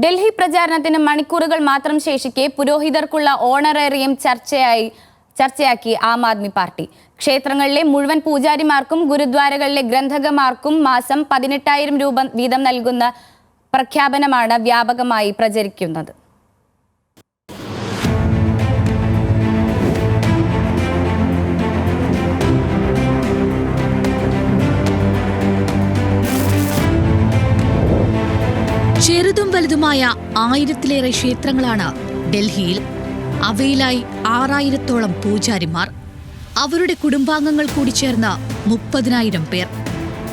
ഡൽഹി പ്രചാരണത്തിന് മണിക്കൂറുകൾ മാത്രം ശേഷിക്കെ പുരോഹിതർക്കുള്ള ഓണറേറിയം ചർച്ചയാക്കി ആം ആദ്മി പാർട്ടി. ക്ഷേത്രങ്ങളിലെ മുഴുവൻ പൂജാരിമാർക്കും ഗുരുദ്വാരകളിലെ ഗ്രന്ഥകമാർക്കും മാസം 18,000 രൂപ വീതം നൽകുന്ന പ്രഖ്യാപനമാണ് വ്യാപകമായി പ്രചരിക്കുന്നത്. ചെറുതും വലുതുമായ 1000-ലേറെ ക്ഷേത്രങ്ങളാണ് ഡൽഹിയിൽ. അവയിലായി 6000-ഓളം പൂജാരിമാർ, അവരുടെ കുടുംബാംഗങ്ങൾ കൂടി ചേർന്ന് 30,000 പേർ.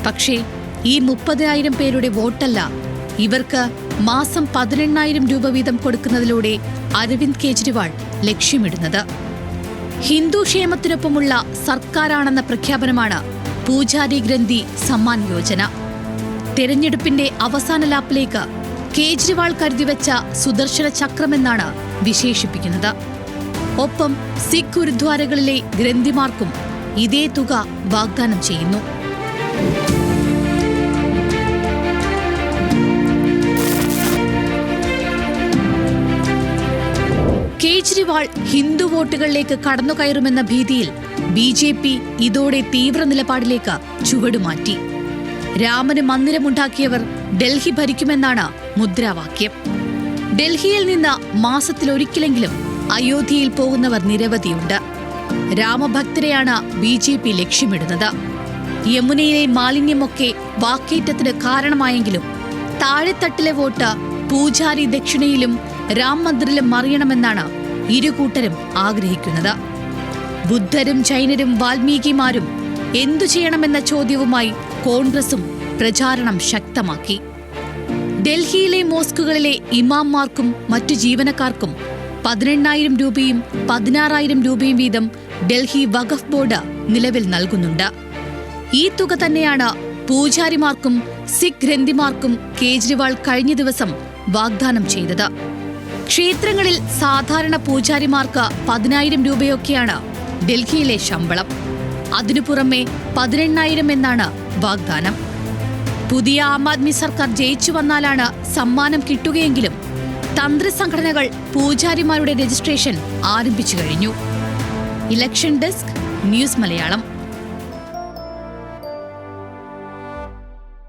പക്ഷേ ഈ 30,000 പേരുടെ വോട്ടല്ല ഇവർക്ക് മാസം 18,000 രൂപ വീതം കൊടുക്കുന്നതിലൂടെ അരവിന്ദ് കെജ്രിവാൾ ലക്ഷ്യമിടുന്നത്. ഹിന്ദു ക്ഷേമത്തിനൊപ്പമുള്ള സർക്കാരാണെന്ന പ്രഖ്യാപനമാണ് പൂജാരി ഗ്രന്ഥി സമ്മാൻ യോജന. തെരഞ്ഞെടുപ്പിന്റെ അവസാന ലാപ്പിലേക്ക് കേജ്രിവാൾ കരുതിവെച്ച സുദർശന ചക്രമെന്നാണ് വിശേഷിപ്പിക്കുന്നത്. ഒപ്പം സിഖ് ഗുരുദ്വാരകളിലെ ഗ്രന്ഥിമാർക്കും ഇതേ തുക വാഗ്ദാനം ചെയ്യുന്നു. കേജ്രിവാൾ ഹിന്ദു വോട്ടുകളിലേക്ക് കടന്നുകയറുമെന്ന ഭീതിയിൽ BJP ഇതോടെ തീവ്ര നിലപാടിലേക്ക് ചുവടുമാറ്റി. രാമന് മന്ദിരമുണ്ടാക്കിയവർ ഡൽഹി ഭരിക്കുമെന്നാണ് മുദ്രാവാക്യം. ഡൽഹിയിൽ നിന്ന് മാസത്തിലൊരിക്കലെങ്കിലും അയോധ്യയിൽ പോകുന്നവർ നിരവധിയുണ്ട്. രാമഭക്തരെയാണ് BJP ലക്ഷ്യമിടുന്നത്. യമുനയിലെ മാലിന്യമൊക്കെ വാക്കേറ്റത്തിന് കാരണമായെങ്കിലും താഴെത്തട്ടിലെ വോട്ട് പൂജാരി ദക്ഷിണയിലും രാം മന്ദിറിലും മറിയണമെന്നാണ് ഇരുകൂട്ടരും ആഗ്രഹിക്കുന്നത്. ബുദ്ധരും ജൈനരും വാൽമീകിമാരും എന്തു ചെയ്യണമെന്ന ചോദ്യവുമായി കോൺഗ്രസും പ്രചാരണം ശക്തമാക്കി. ഡൽഹിയിലെ മോസ്കുകളിലെ ഇമാംമാർക്കും മറ്റു ജീവനക്കാർക്കും 18,000 രൂപയും 16,000 രൂപയും വീതം ഡൽഹി വഖഫ് ബോർഡ് നിലവിൽ നൽകുന്നുണ്ട്. ഈ തുക തന്നെയാണ് പൂജാരിമാർക്കും സിഖ് ഗ്രന്ഥിമാർക്കും കേജ്രിവാൾ കഴിഞ്ഞ ദിവസം വാഗ്ദാനം ചെയ്തത്. ക്ഷേത്രങ്ങളിൽ സാധാരണ പൂജാരിമാർക്ക് 10,000 രൂപയൊക്കെയാണ് ഡൽഹിയിലെ ശമ്പളം. അതിനു പുറമെ 18,000 എന്നാണ് വാഗ്ദാനം. പുതിയ ആം ആദ്മി സർക്കാർ ജയിച്ചു വന്നാലാണ് സമ്മാനം കിട്ടുകയെങ്കിലും തന്ത്രസംഘടനകൾ പൂജാരിമാരുടെ രജിസ്ട്രേഷൻ ആരംഭിച്ചു കഴിഞ്ഞു. Election desk, news Malayalam.